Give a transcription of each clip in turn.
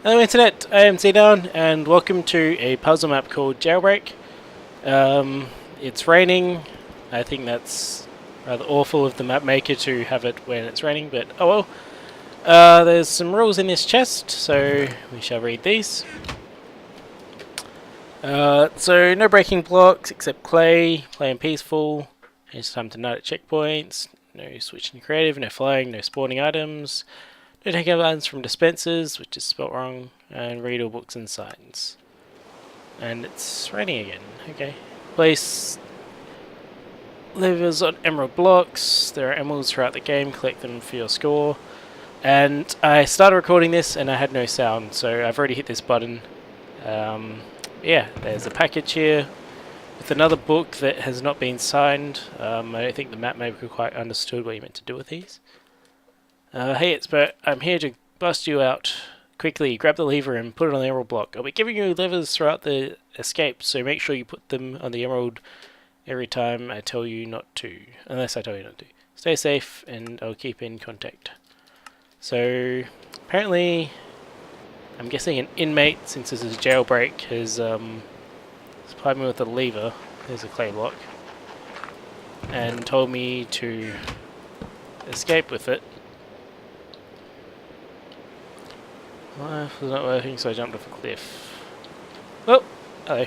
Hello Internet, I am Xenoun and welcome to a puzzle map called Jailbreak. It's raining. I think that's rather awful of the map maker to have it when it's raining, but oh well. There's some rules in this chest, so we shall read these. So no breaking blocks except clay, playing peaceful, it's time to night at checkpoints, no switching creative, no flying, no spawning items, no taking items from dispensers, which is spelt wrong, and read all books and signs. And it's raining again, okay. Place levers on emerald blocks, there are emeralds throughout the game, collect them for your score. And I started recording this and I had no sound, so I've already hit this button. Yeah, there's a package here with another book that has not been signed. I don't think the map maker quite understood what you meant to do with these. Hey, it's Bert. I'm here to bust you out. Quickly, grab the lever and put it on the emerald block. I'll be giving you levers throughout the escape, so make sure you put them on the emerald every time I tell you not to. Unless I tell you not to. Stay safe, and I'll keep in contact. So, apparently, I'm guessing an inmate, since this is Jailbreak, has supplied me with a lever. There's a clay block. And told me to escape with it. My life was not working, so I jumped off a cliff. Oh! Hello.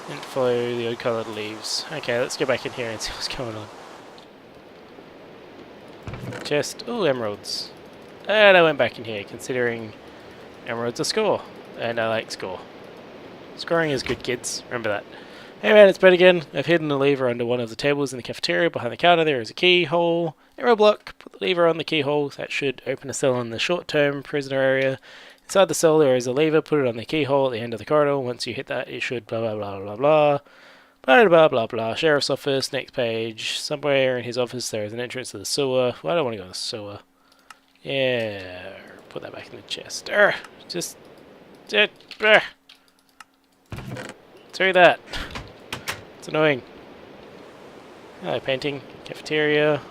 Didn't follow the odd coloured leaves. Okay, let's go back in here and see what's going on. Chest. Ooh, emeralds. And I went back in here, considering emeralds a score. And I like score. Scoring is good, kids. Remember that. Hey man, it's Ben again. I've hidden the lever under one of the tables in the cafeteria. Behind the counter there is a keyhole. Emerald block. Put the lever on the keyhole. That should open a cell in the short-term prisoner area. Inside the cell there is a lever. Put it on the keyhole at the end of the corridor. Once you hit that, it should blah blah blah blah blah. Blah blah blah blah. Sheriff's office. Next page. Somewhere in his office there is an entrance to the sewer. Well, I don't want to go to the sewer. Yeah. Put that back in the chest. Just... Through that. It's annoying. Hello, painting. Cafeteria.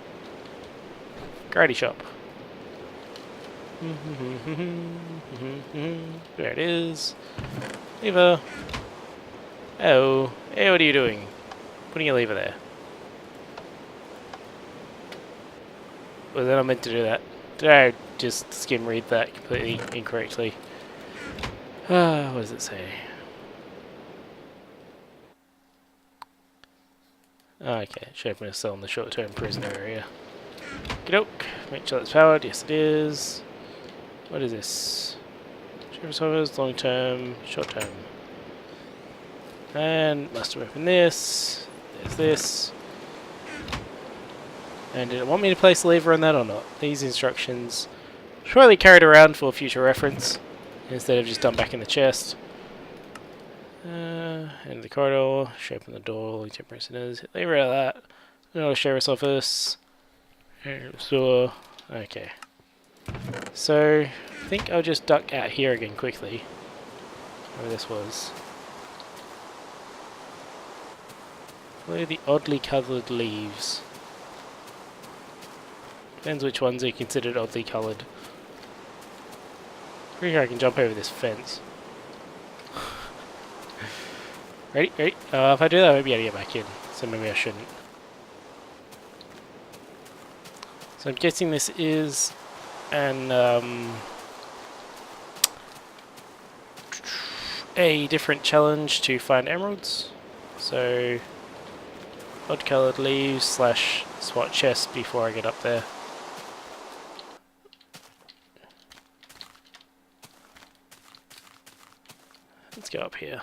Karate shop. There it is. Lever. Oh. Hey, what are you doing? Putting a lever there. Was I not meant to do that? Did I just skim read that completely incorrectly? What does it say? Okay, it should open a cell in the short-term prisoner area. Okey-doke. Make sure it's powered. Yes, it is. What is this? Sheriff's office, long-term, short-term. And must have opened this. There's this. And did it want me to place the lever on that or not? These instructions surely carried around for future reference instead of just dumped back in the chest. End the corridor, should open the door, long-term prisoners, hit lever out of that. Another sheriff's office. Sewer. Okay. So, I think I'll just duck out here again quickly. Where this was. Follow the oddly coloured leaves. Depends which ones are considered oddly coloured. Pretty sure I can jump over this fence. Ready? Ready? If I do that, I won't be able to get back in. So maybe I shouldn't. So I'm guessing this is an a different challenge to find emeralds. So odd coloured leaves / SWAT chest before I get up there. Let's go up here.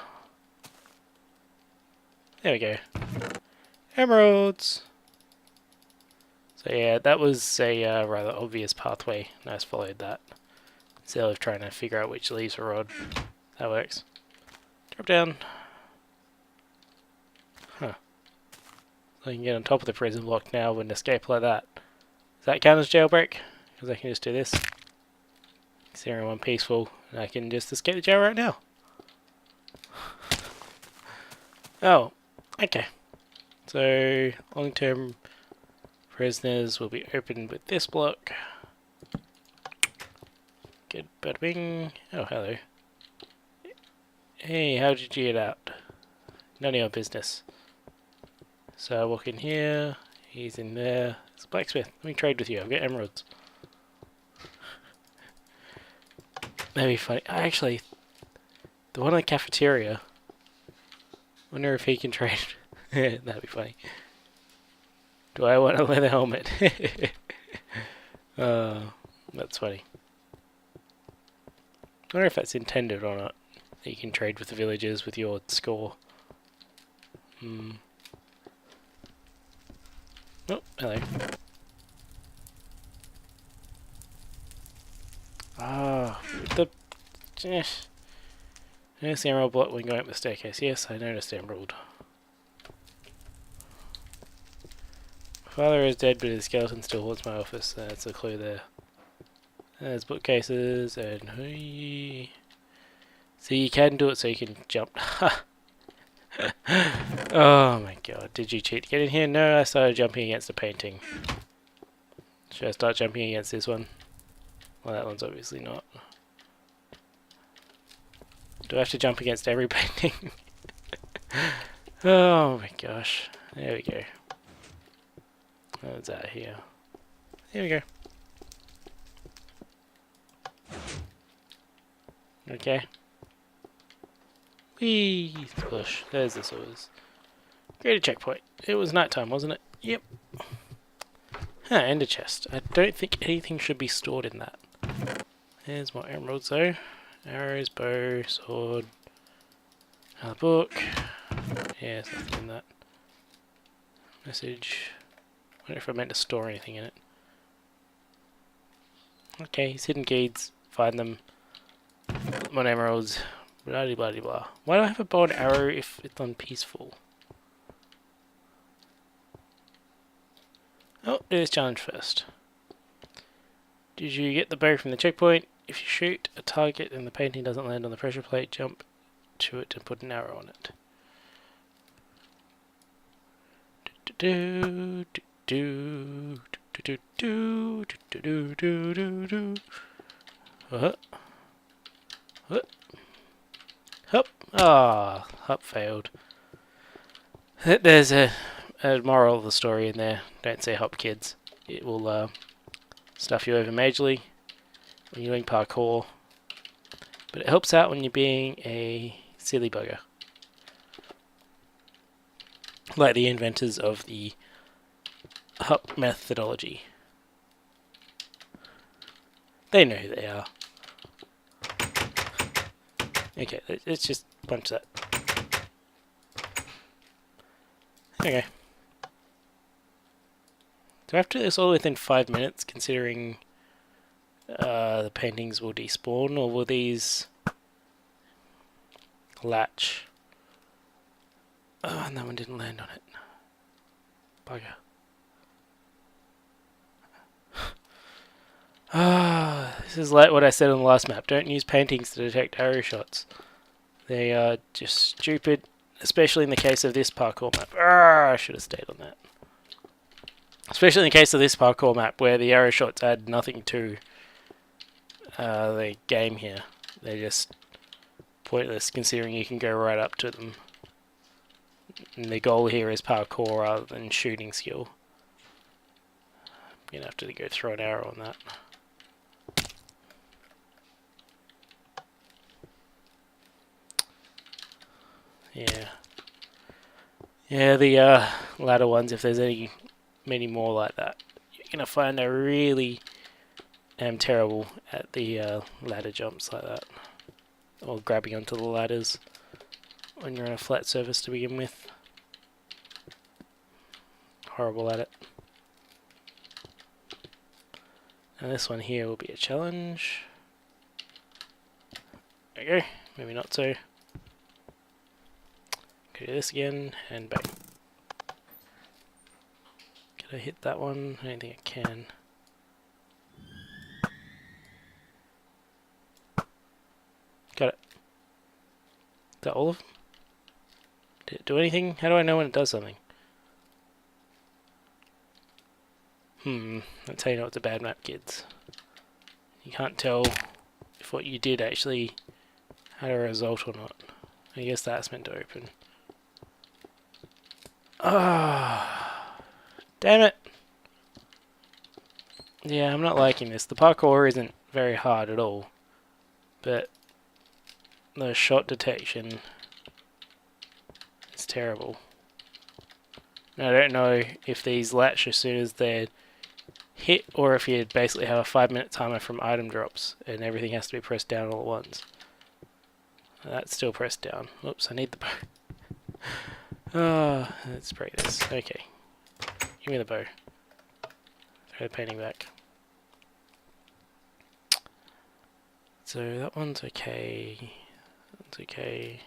There we go. Emeralds! So yeah, that was a rather obvious pathway. I just followed that. Instead of trying to figure out which leaves were odd. That works. Drop down. Huh. So I can get on top of the prison block now and escape like that. Does that count as jailbreak? Because I can just do this. Considering I'm peaceful, and I can just escape the jail right now. Oh, okay. So, long-term prisoners will be opened with this block. good. Bada bing. Oh, hello. Hey, how did you get out? None of your business. So I walk in here. He's in there. It's a blacksmith. Let me trade with you. I've got emeralds. That'd be funny. Actually, the one in the cafeteria. Wonder if he can trade. That'd be funny. Do I want a leather helmet? That's funny. I wonder if that's intended or not. That you can trade with the villagers with your score. Oh, hello. Ah, the... Yes. Notice the emerald block when going up the staircase. Yes, I noticed the emerald. Father is dead, but his skeleton still haunts my office. That's a clue there. There's bookcases and... So you can do it so you can jump. Oh my god, did you cheat to get in here? No, I started jumping against a painting. Should I start jumping against this one? Well, that one's obviously not. Do I have to jump against every painting? Oh my gosh. There we go. What's that here? There we go. Okay. Whee! Push. There's the sewers. Great checkpoint. It was nighttime, wasn't it? Yep. Huh, ender chest. I don't think anything should be stored in that. There's more emeralds though. Arrows, bow, sword. Another book. Yeah, there's nothing in that. Message. I wonder if I meant to store anything in it. Okay, he's hidden keys. Find them. Put them on emeralds. Blah blah blah blah. Why do I have a bow and arrow if it's on peaceful? Oh, do this challenge first. Did you get the bow from the checkpoint? If you shoot a target and the painting doesn't land on the pressure plate, jump to it and put an arrow on it. Hup. Ah, Hup failed. There's a moral of the story in there. Don't say Hup, kids. It will stuff you over majorly when you're doing parkour. But it helps out when you're being a silly bugger. Like the inventors of the Hup methodology. They know who they are. Okay, let's just punch that. Okay. Do I have to do this all within 5 minutes, considering the paintings will despawn, or will these latch? Oh, and that one didn't land on it. Bugger. Ah, this is like what I said on the last map. Don't use paintings to detect arrow shots. They are just stupid, especially in the case of this parkour map. Ah, I should have stayed on that. Especially in the case of this parkour map, where the arrow shots add nothing to the game here. They're just pointless, considering you can go right up to them. And the goal here is parkour rather than shooting skill. I'm gonna have to go throw an arrow on that. Yeah. Yeah, the ladder ones, if there's many more like that, you're going to find I really am terrible at the ladder jumps like that. Or grabbing onto the ladders when you're on a flat surface to begin with. Horrible at it. And this one here will be a challenge. There we go. Maybe not so. Do this again, and bang. Can I hit that one? I don't think I can. Got it. Is that all of them? Did it do anything? How do I know when it does something? That's how you know it's a bad map, kids. You can't tell if what you did actually had a result or not. I guess that's meant to open. Ah, damn it! Yeah, I'm not liking this. The parkour isn't very hard at all, but the shot detection is terrible. And I don't know if these latch as soon as they're hit, or if you basically have a 5-minute timer from item drops and everything has to be pressed down all at once. That's still pressed down. Oops, I need the bow. Ah, let's break this. Okay. Give me the bow. Throw the painting back. So that one's okay. That's okay.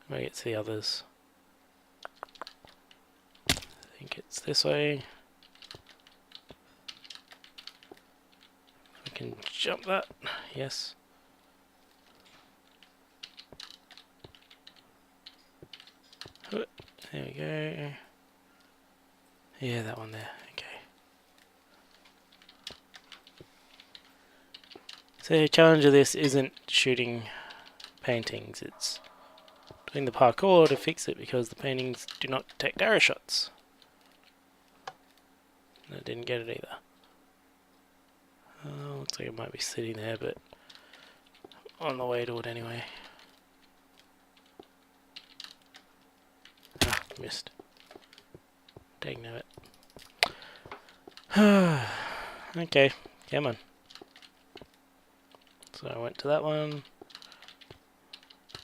I'm gonna get to the others. I think it's this way. I can jump that. Yes. There we go. Yeah, that one there. Okay. So the challenge of this isn't shooting paintings, it's doing the parkour to fix it because the paintings do not detect arrow shots. I didn't get it either. Looks like it might be sitting there, but on the way to it anyway. Ah, missed. Dang it. Okay, come on. So I went to that one,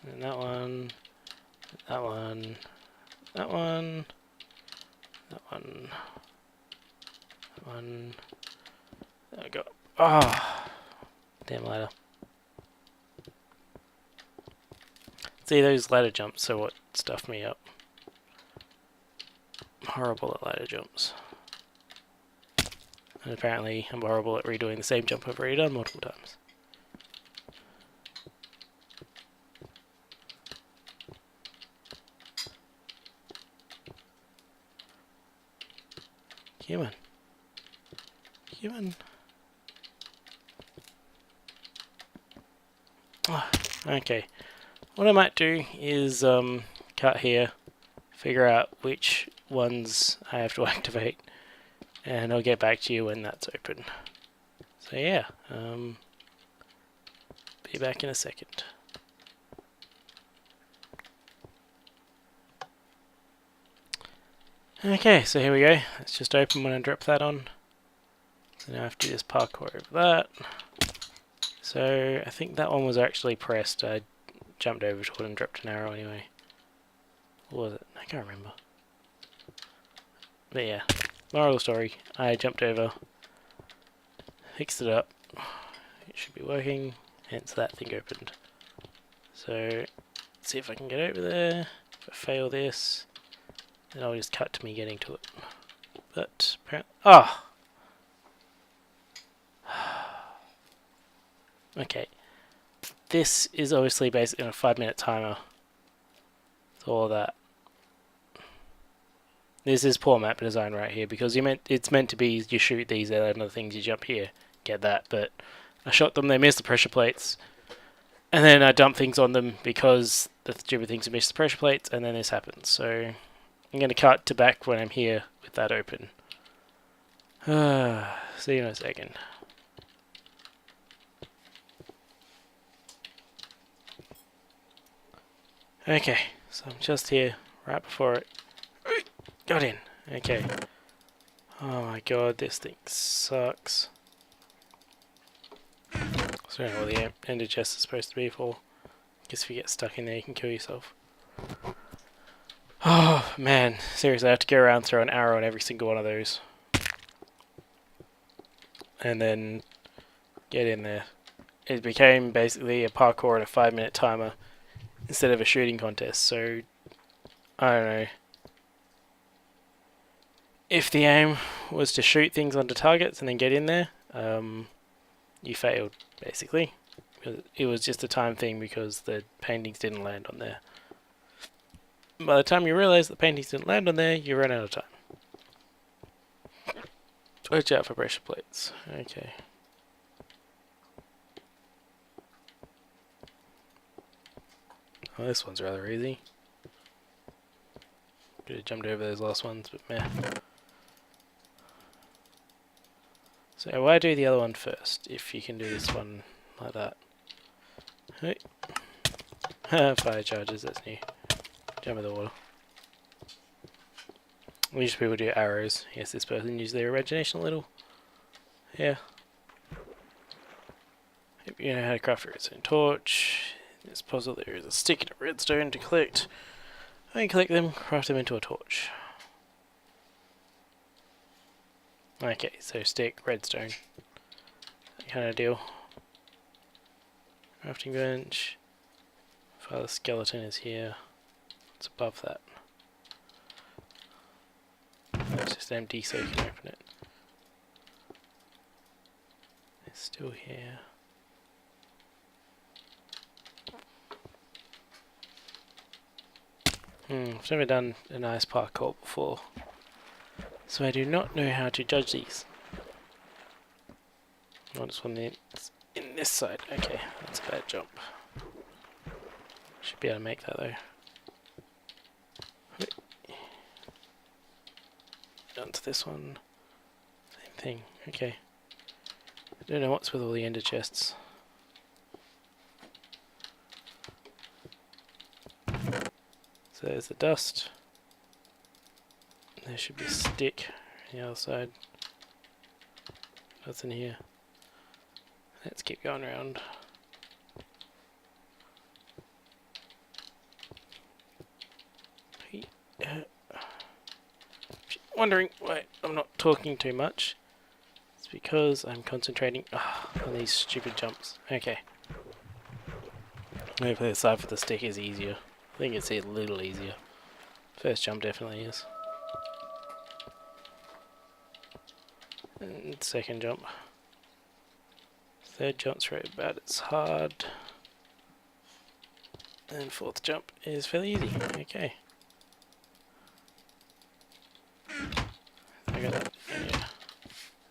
and that one, that one, that one, that one, that one. There we go. Ah, damn ladder. See, those ladder jumps are what stuffed me up. I'm horrible at ladder jumps. And apparently I'm horrible at redoing the same jump I've already done multiple times. Human. Human. Oh, okay. What I might do is cut here, figure out which ones I have to activate, and I'll get back to you when that's open. So yeah, be back in a second. Okay, so here we go. It's just open when I drop that on. So now I have to do this parkour over that. So I think that one was actually pressed. I jumped over to it and dropped an arrow anyway. What was it? I can't remember. But yeah, moral of the story, I jumped over, fixed it up, it should be working, hence that thing opened. So, let's see if I can get over there. If I fail this, then I'll just cut to me getting to it. But, apparently, okay. This is obviously basically on a 5-minute timer. It's all that. This is poor map design right here, because it's meant to be you shoot these and other things, you jump here, get that, but I shot them, they missed the pressure plates, and then I dumped things on them because the stupid things missed the pressure plates, and then this happens. So I'm going to cut to back when I'm here with that open. See you in a second. Okay, so I'm just here, right before it. Got in. Okay. Oh my god, this thing sucks. So I don't know what the ender chest is supposed to be for. Guess if you get stuck in there, you can kill yourself. Oh man, seriously, I have to go around and throw an arrow on every single one of those. And then get in there. It became basically a parkour and a 5-minute timer instead of a shooting contest, so I don't know. If the aim was to shoot things onto targets and then get in there, you failed, basically. It was just a time thing because the paintings didn't land on there. By the time you realise the paintings didn't land on there, you run out of time. Watch out for pressure plates. Okay. Oh, this one's rather easy. Could have jumped over those last ones, but meh. So why do the other one first, if you can do this one like that? Hey. Fire charges, that's new. Jump in the water. Usually people do arrows. Yes, this person used their imagination a little. Yeah. If you know how to craft a redstone torch, it's possible there is a stick and a redstone to collect. When you collect them, craft them into a torch. Okay, so stick, redstone. That kind of deal. Crafting bench. Father skeleton is here. It's above that. It's just empty so you can open it. It's still here. I've never done a nice parkour before, so I do not know how to judge these. Oh, this one is in this side. Okay, that's a bad jump. Should be able to make that though. Down to this one. Same thing. Okay. I don't know what's with all the ender chests. So there's the dust. There should be a stick on the other side. What's in here? Let's keep going around. Wondering why I'm not talking too much. It's because I'm concentrating on these stupid jumps. Okay. Hopefully the side for the stick is easier. I think it's a little easier. First jump definitely is. And second jump. Third jump's right about as hard. And fourth jump is fairly easy. Okay. I got that. Yeah.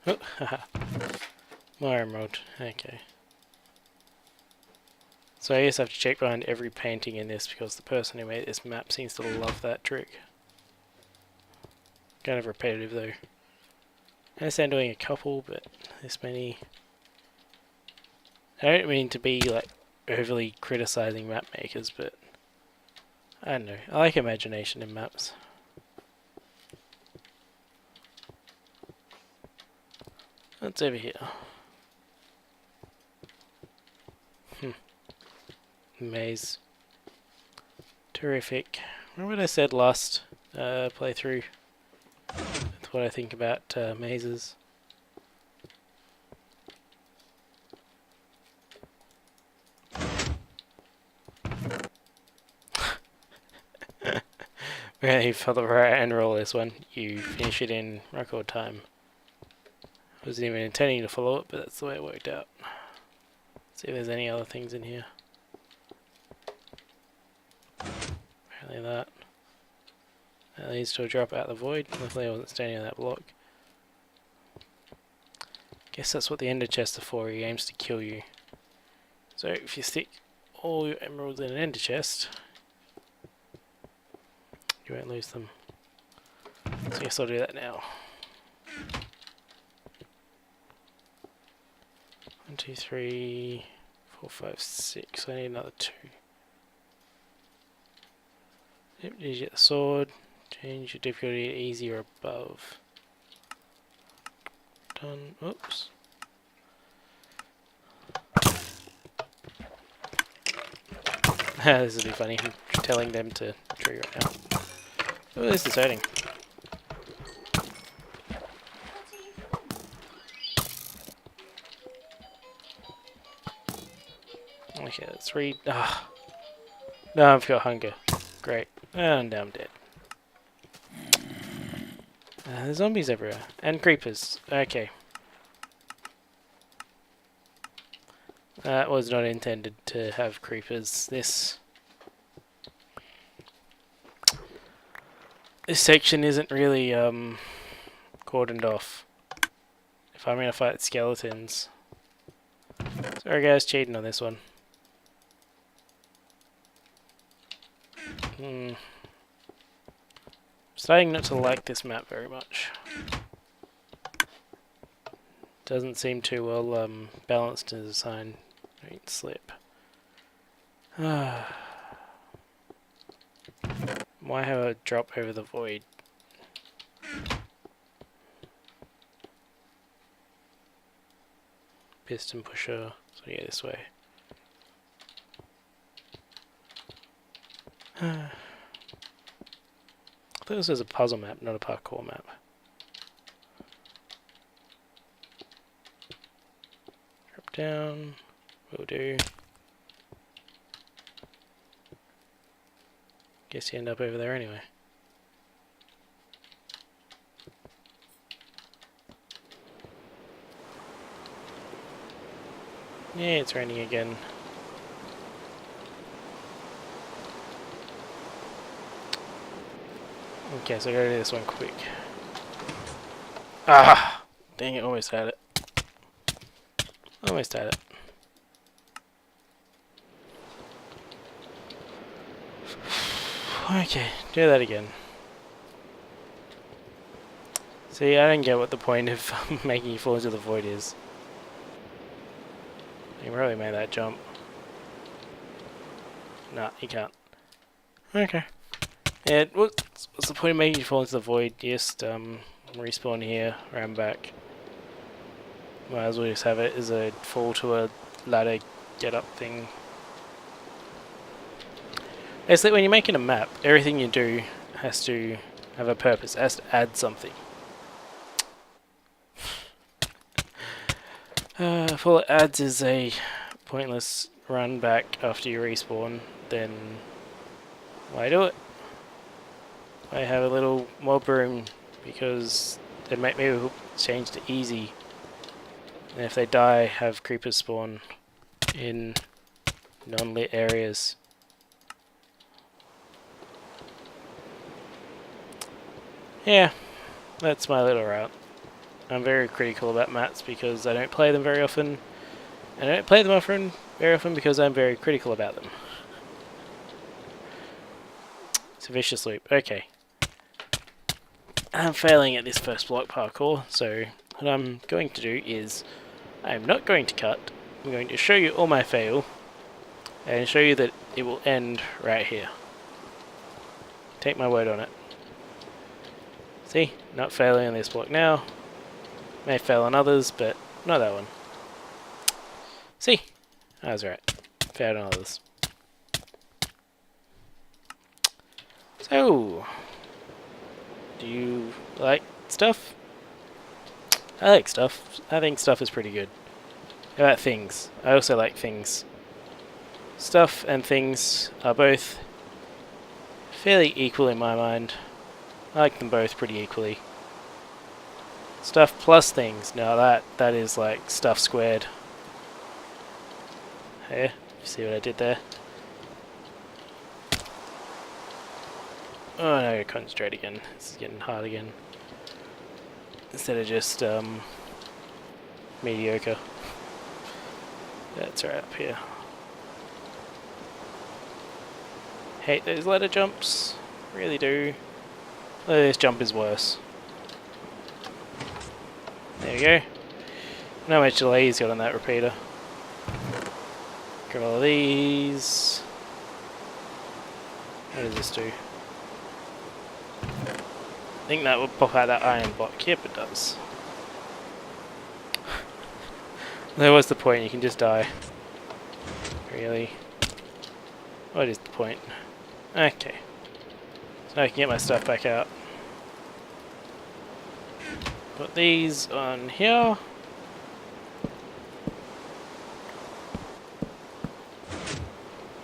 Oh, haha. More emerald. Okay. So I guess I have to check behind every painting in this because the person who made this map seems to love that trick. Kind of repetitive though. I understand doing a couple, but this many... I don't mean to be like overly criticizing map makers, but I don't know. I like imagination in maps. What's over here? Maze. Terrific. Remember what I said last playthrough? That's what I think about mazes. Really, for the right and roll this one, you finish it in record time. I wasn't even intending to follow it, but that's the way it worked out. See if there's any other things in here. Apparently that. That leads to a drop out of the void. Luckily I wasn't standing on that block. Guess that's what the ender chests are for. He aims to kill you. So if you stick all your emeralds in an ender chest, you won't lose them. So I guess I'll do that now. 1, 2, 3, 4, 5, 6. I need another 2. Yep, did you get the sword? Change your difficulty to easy or above. Done. Oops. This will be funny. I'm telling them to trigger it now. Oh, this is hurting. Okay, let's read. Ah. No, I've got hunger. Great. And now I'm dead. There's zombies everywhere. And creepers. Okay. That was not intended to have creepers. This section isn't really cordoned off. If I'm gonna fight skeletons. Sorry guys, cheating on this one. Starting not to like this map very much. Doesn't seem too well balanced in design. Don't slip. Why have a drop over the void? Piston pusher. So yeah, this way. I thought this was a puzzle map, not a parkour map. Drop down. Will do. Guess you end up over there anyway. Yeah, it's raining again. Okay, so I gotta do this one quick. Ah! Dang it, almost had it. Almost had it. Okay, do that again. See, I don't get what the point of making you fall into the void is. You probably made that jump. Nah, you can't. Okay. Yeah, what's the point of making you fall into the void? Just respawn here, round back. Might as well just have it as a fall to a ladder get up thing. It's like when you're making a map, everything you do has to have a purpose, it has to add something. If all it adds is a pointless run back after you respawn, then why do it? I have a little mob room because they might maybe change to easy. And if they die, have creepers spawn in non-lit areas. Yeah, that's my little route. I'm very critical about maps because I don't play them very often. And I don't play them very often because I'm very critical about them. It's a vicious loop. Okay. I'm failing at this first block parkour, so what I'm going to do is I'm not going to cut. I'm going to show you all my fail and show you that it will end right here. Take my word on it. See? Not failing on this block now. May fail on others, but not that one. See? I was right. Failed on others. So, do you like stuff? I like stuff. I think stuff is pretty good. How about things? I also like things. Stuff and things are both fairly equal in my mind. I like them both pretty equally. Stuff plus things. Now that is like stuff squared. Here, you see what I did there? Oh no, concentrate again. This is getting hard again. Instead of just mediocre. That's right up here. Hate those ladder jumps. Really do. Oh, this jump is worse. There we go. Not much delay he's got on that repeater. Grab all of these. What does this do? I think that would pop out that iron block. Yep, it does. There was the point, you can just die. Really? What is the point? Okay. So I can get my stuff back out. Put these on here.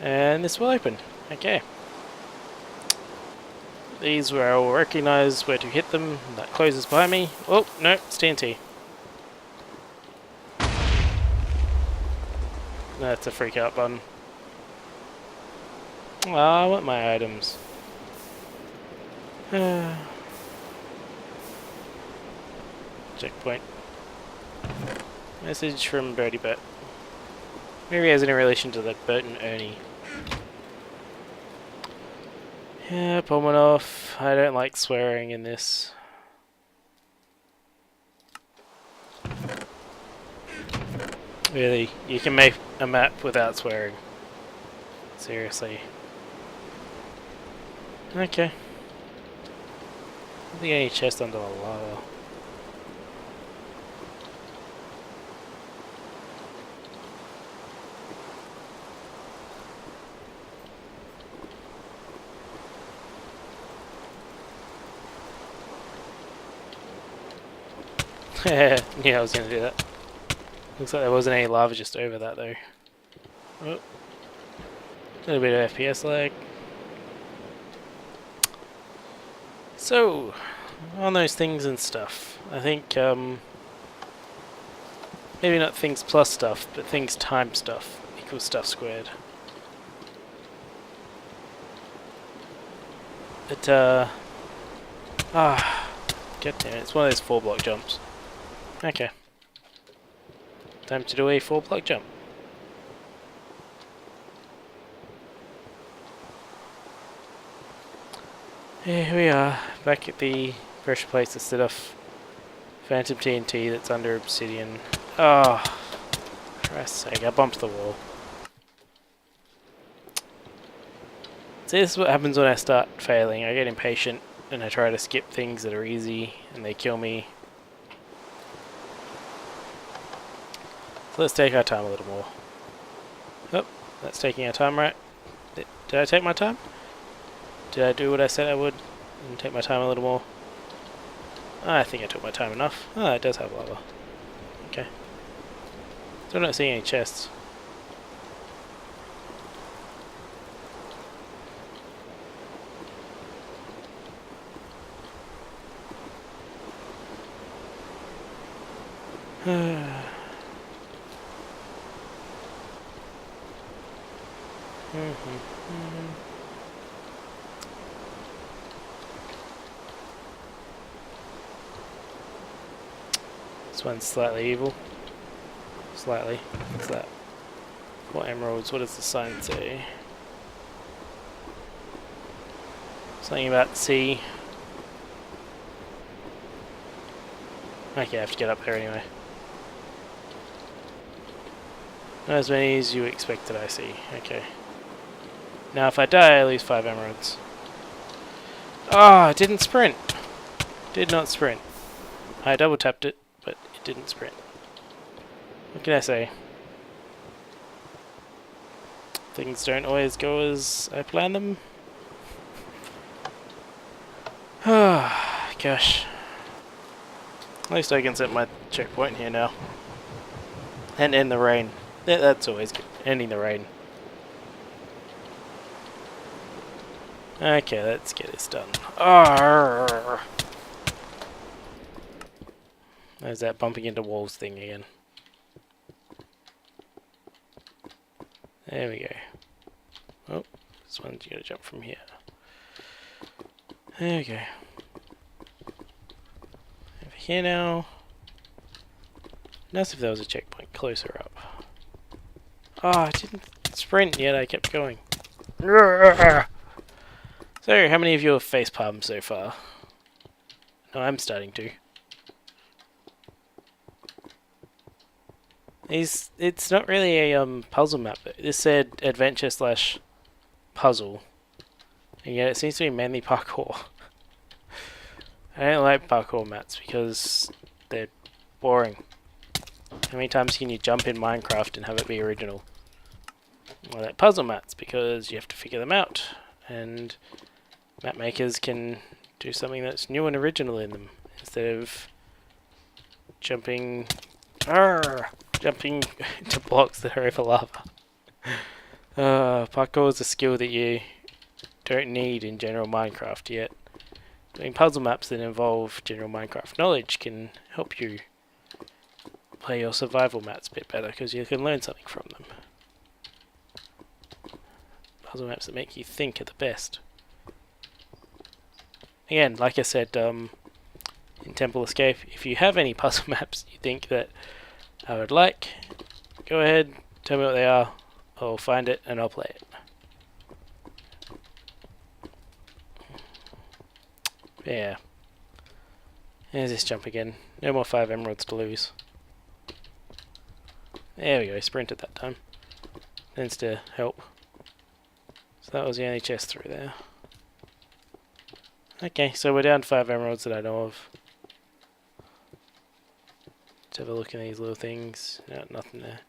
And this will open. Okay. These where I will recognise where to hit them. That closes behind me. Oh, no, it's TNT. That's a freak out button. Ah, I want my items. Checkpoint. Message from Birdie Bert. Maybe he has any relation to that Bert and Ernie. Yeah, pull one off. I don't like swearing in this. Really, you can make a map without swearing. Seriously. Okay. I don't think any chest under the lava. Yeah, I was gonna do that. Looks like there wasn't any lava just over that though. Oh. A little bit of FPS lag. So, on those things and stuff, I think maybe not things plus stuff, but things times stuff equals stuff squared. But god damn it, it's one of those 4-block jumps. Okay. Time to do a 4-block jump. Here we are, back at the pressure place to set off Phantom TNT that's under obsidian. Oh, for Christ's sake, I bumped the wall. See, this is what happens when I start failing. I get impatient and I try to skip things that are easy and they kill me. So let's take our time a little more. Oh, that's taking our time, right? Did I take my time? Did I do what I said I would and take my time a little more? I think I took my time enough. Oh, it does have lava. Okay. Still not seeing any chests. This one's slightly evil. Slightly. What's that? 4 emeralds. What does the sign say? Something about sea. Okay, I have to get up there anyway. Not as many as you expected, I see. Okay. Now if I die, I lose 5 emeralds. Oh, it didn't sprint. Did not sprint. I double tapped it, but it didn't sprint. What can I say? Things don't always go as I plan them. Ah, gosh. At least I can set my checkpoint here now. And end the rain. That's always good. Ending the rain. Okay, let's get this done. Arrgh. There's that bumping into walls thing again. There we go. Oh, this one's gonna jump from here. There we go. Over here now. Nice if there was a checkpoint closer up. Oh, I didn't sprint yet, I kept going. So, how many of you have facepalmed so far? No, I'm starting to. It's not really a puzzle map. This said adventure / puzzle. And yet it seems to be mainly parkour. I don't like parkour maps because they're boring. How many times can you jump in Minecraft and have it be original? I like puzzle maps because you have to figure them out. And map makers can do something that's new and original in them. Instead of jumping into blocks that are over lava. Parkour is a skill that you don't need in general Minecraft yet. Doing puzzle maps that involve general Minecraft knowledge can help you play your survival maps a bit better because you can learn something from them. Puzzle maps that make you think are the best. Again, like I said, in Temple Escape, if you have any puzzle maps you think that I would like, go ahead, tell me what they are, I'll find it and I'll play it. Yeah. There's this jump again. No more 5 emeralds to lose. There we go, sprinted that time. Tends to help. So that was the only chest through there. Okay, so we're down to 5 emeralds that I know of. Let's have a look at these little things. No, nothing there.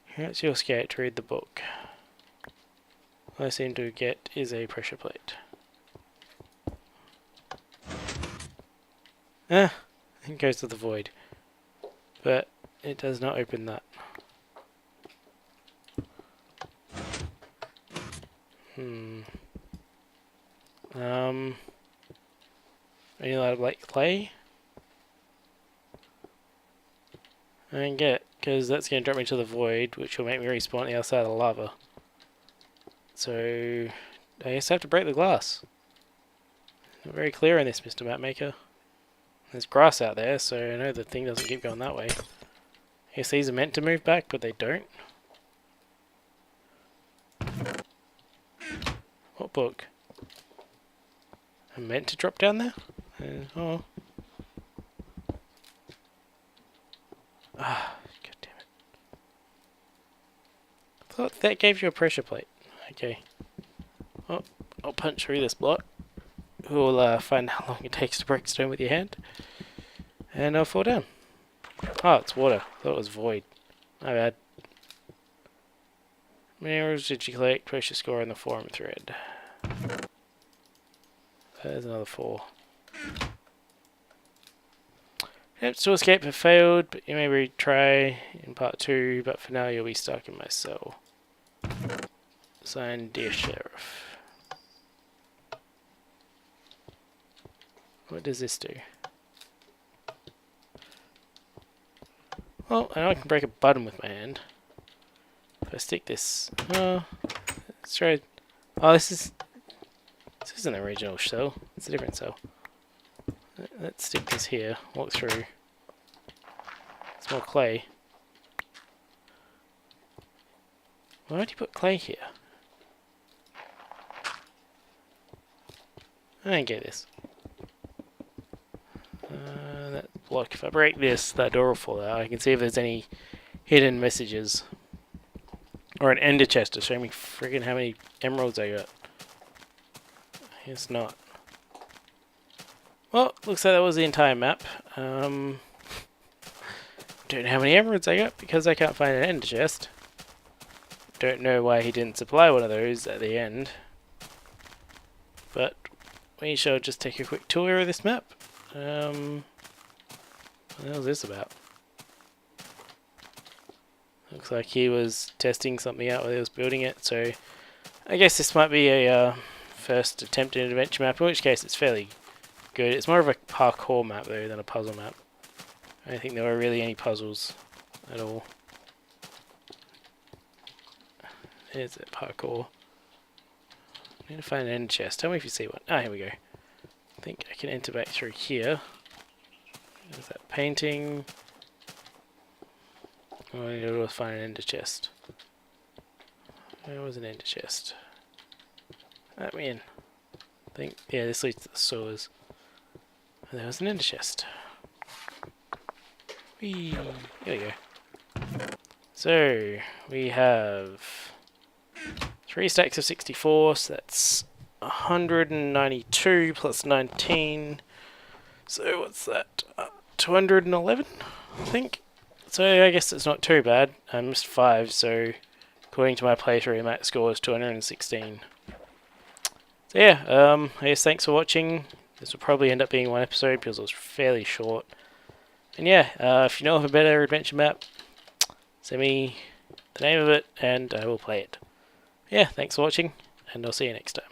Here's your skate to read the book. All I seem to get is a pressure plate. It goes to the void. But it does not open that. Are you allowed to like clay? I don't get it, because that's going to drop me to the void, which will make me respawn on the other side of the lava. So, I guess I have to break the glass. Not very clear on this, Mr. Mapmaker. There's grass out there, so I know the thing doesn't keep going that way. I guess these are meant to move back, but they don't. What book? I'm meant to drop down there? Oh. Ah, god damn it. I thought that gave you a pressure plate. Okay. Oh, I'll punch through this block. We'll find how long it takes to break stone with your hand. And I'll fall down. Oh, it's water. I thought it was void. My bad. How many arrows did you collect? Pressure score on the forum thread. There's another 4. Attempts to escape have failed, but you may retry in part 2, but for now you'll be stuck in my cell. Signed, Dear Sheriff. What does this do? Well, I know I can break a button with my hand. If I stick this... let's try... Oh, this isn't an original cell. It's a different cell. Let's stick this here. Walk through. It's more clay. Why would you put clay here? I don't get this. That block. If I break this, that door will fall out. I can see if there's any hidden messages. Or an ender chest to show me friggin' how many emeralds I got. It's not. Well, looks like that was the entire map. Don't know how many emeralds I got because I can't find an ender chest. Don't know why he didn't supply one of those at the end. But we shall just take a quick tour of this map. What the hell is this about? Looks like he was testing something out while he was building it, so I guess this might be a first attempt at an adventure map, in which case it's fairly good. It's more of a parkour map though than a puzzle map. I don't think there were really any puzzles at all. There's it, parkour. I need to find an end chest. Tell me if you see one. Ah, here we go. I think I can enter back through here. There's that painting. Oh, I need to find an ender chest. Where was an ender chest? Let me in. I think, yeah, this leads to the sewers. And there was an ender chest. Whee! Here we go. So, we have 3 stacks of 64, so that's 192 plus 19. So, what's that? 211, I think? So, I guess it's not too bad. I missed 5, so according to my playthrough, max score is 216. So yeah, I guess thanks for watching. This will probably end up being one episode because it was fairly short. And yeah, if you know of a better adventure map, send me the name of it and I will play it. Yeah, thanks for watching, and I'll see you next time.